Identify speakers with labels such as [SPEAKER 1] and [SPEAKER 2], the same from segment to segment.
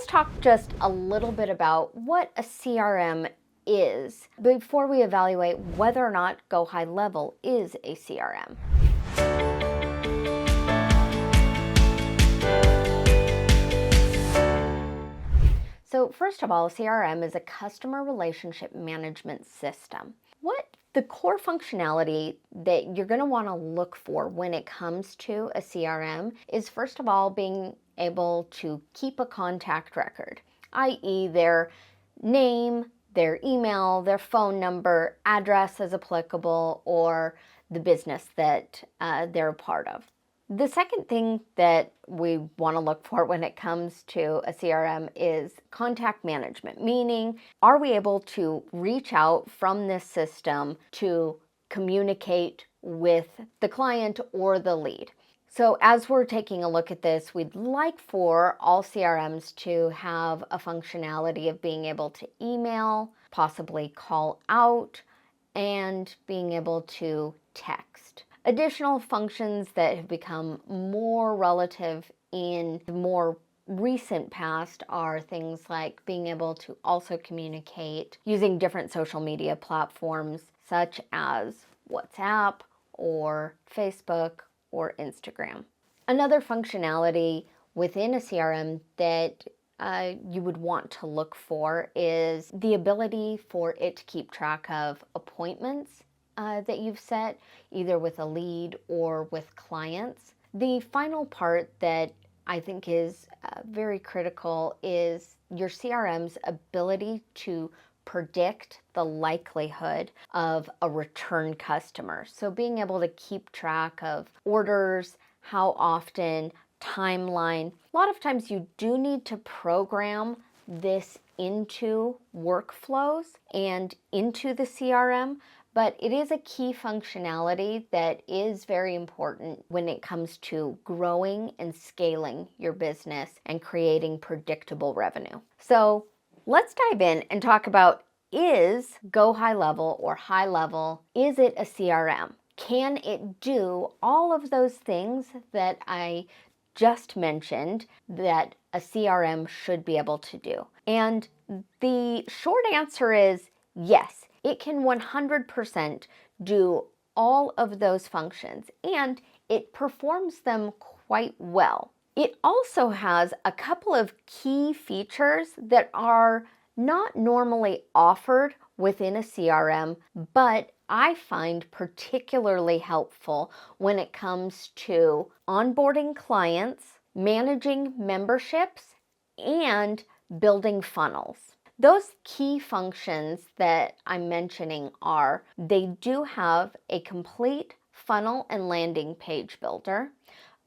[SPEAKER 1] let's talk just a little bit about what a CRM is before we evaluate whether or not GoHighLevel is a CRM. So first of all, CRM is a customer relationship management system. What the core functionality that you're going to want to look for when it comes to a CRM is, first of all, being able to keep a contact record, i.e. their name, their email, their phone number, address as applicable, or the business that they're a part of. The second thing that we want to look for when it comes to a CRM is contact management, meaning are we able to reach out from this system to communicate with the client or the lead. So as we're taking a look at this, we'd like for all CRMs to have a functionality of being able to email, possibly call out, and being able to text. Additional functions that have become more relative in the more recent past are things like being able to also communicate using different social media platforms such as WhatsApp or Facebook or Instagram. Another functionality within a CRM that you would want to look for is the ability for it to keep track of appointments that you've set, either with a lead or with clients. The final part that I think is very critical is your CRM's ability to predict the likelihood of a return customer. So being able to keep track of orders, how often, timeline. A lot of times you do need to program this into workflows and into the CRM, but it is a key functionality that is very important when it comes to growing and scaling your business and creating predictable revenue. So let's dive in and talk about, is GoHighLevel or HighLevel, is it a CRM? Can it do all of those things that I just mentioned that a CRM should be able to do? And the short answer is yes. It can 100% do all of those functions, and it performs them quite well. It also has a couple of key features that are not normally offered within a CRM, but I find particularly helpful when it comes to onboarding clients, managing memberships, and building funnels. Those key functions that I'm mentioning are, they do have a complete funnel and landing page builder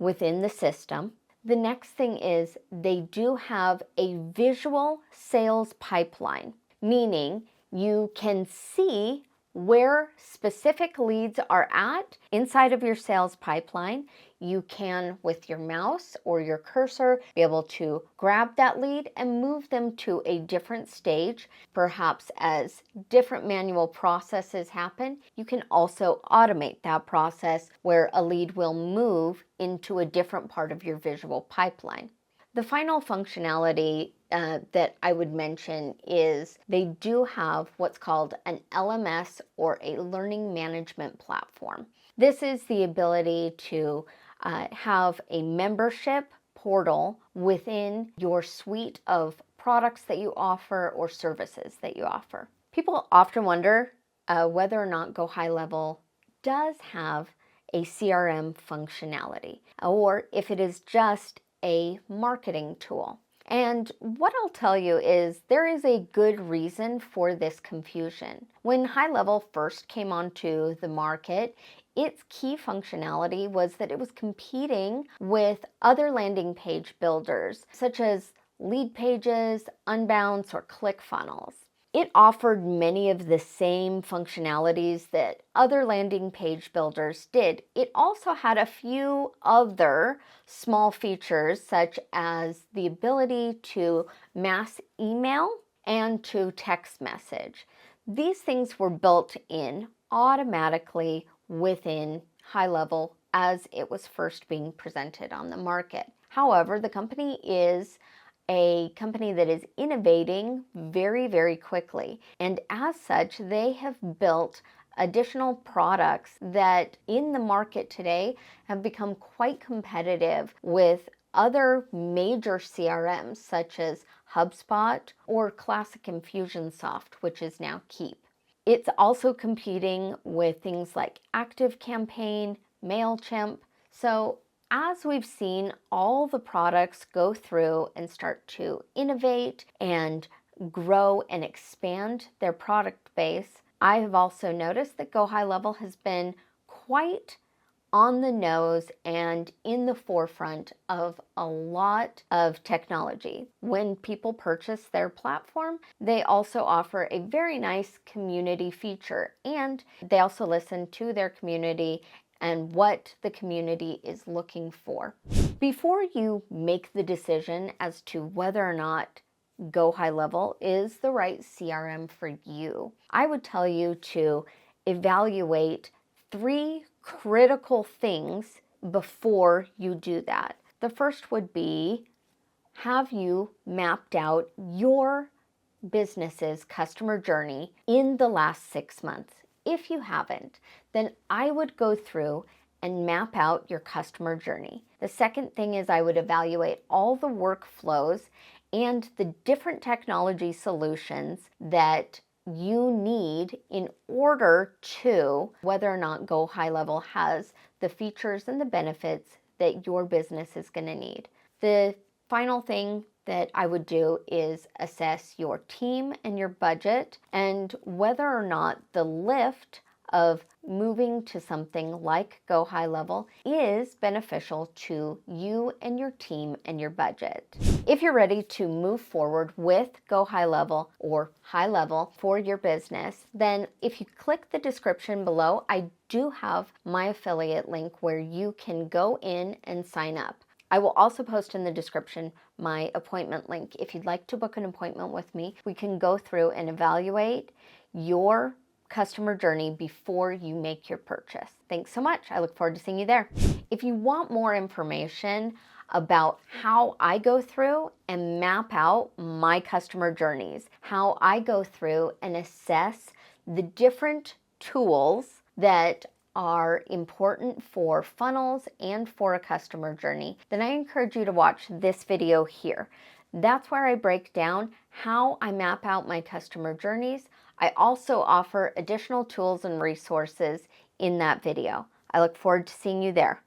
[SPEAKER 1] within the system. The next thing is they do have a visual sales pipeline, meaning you can see where specific leads are at inside of your sales pipeline. You can, with your mouse or your cursor, be able to grab that lead and move them to a different stage. Perhaps as different manual processes happen, you can also automate that process where a lead will move into a different part of your visual pipeline. The final functionality that I would mention is they do have what's called an LMS or a learning management platform. This is the ability to have a membership portal within your suite of products that you offer or services that you offer. People often wonder whether or not GoHighLevel does have a CRM functionality, or if it is just a marketing tool. And what I'll tell you is there is a good reason for this confusion. When HighLevel first came onto the market, its key functionality was that it was competing with other landing page builders, such as Lead Pages, Unbounce, or ClickFunnels. It offered many of the same functionalities that other landing page builders did. It also had a few other small features, such as the ability to mass email and to text message. These things were built in automatically within HighLevel as it was first being presented on the market. However, the company is a company that is innovating very, very quickly. And as such, they have built additional products that in the market today have become quite competitive with other major CRMs such as HubSpot or classic Infusionsoft, which is now Keep. It's also competing with things like ActiveCampaign, MailChimp. So as we've seen all the products go through and start to innovate and grow and expand their product base, I have also noticed that GoHighLevel has been quite on the nose and in the forefront of a lot of technology. When people purchase their platform, they also offer a very nice community feature, and they also listen to their community and what the community is looking for. Before you make the decision as to whether or not GoHighLevel is the right CRM for you, I would tell you to evaluate 3 critical things before you do that. The first would be, have you mapped out your business's customer journey in the last 6 months? If you haven't, then I would go through and map out your customer journey. The second thing is I would evaluate all the workflows and the different technology solutions that you need in order to whether or not GoHighLevel has the features and the benefits that your business is going to need. The final thing that I would do is assess your team and your budget and whether or not the lift of moving to something like GoHighLevel is beneficial to you and your team and your budget. If you're ready to move forward with GoHighLevel or HighLevel for your business, then if you click the description below, I do have my affiliate link where you can go in and sign up. I will also post in the description my appointment link. If you'd like to book an appointment with me, we can go through and evaluate your customer journey before you make your purchase. Thanks so much. I look forward to seeing you there. If you want more information about how I go through and map out my customer journeys, how I go through and assess the different tools that are important for funnels and for a customer journey, then I encourage you to watch this video here. That's where I break down how I map out my customer journeys. I also offer additional tools and resources in that video. I look forward to seeing you there.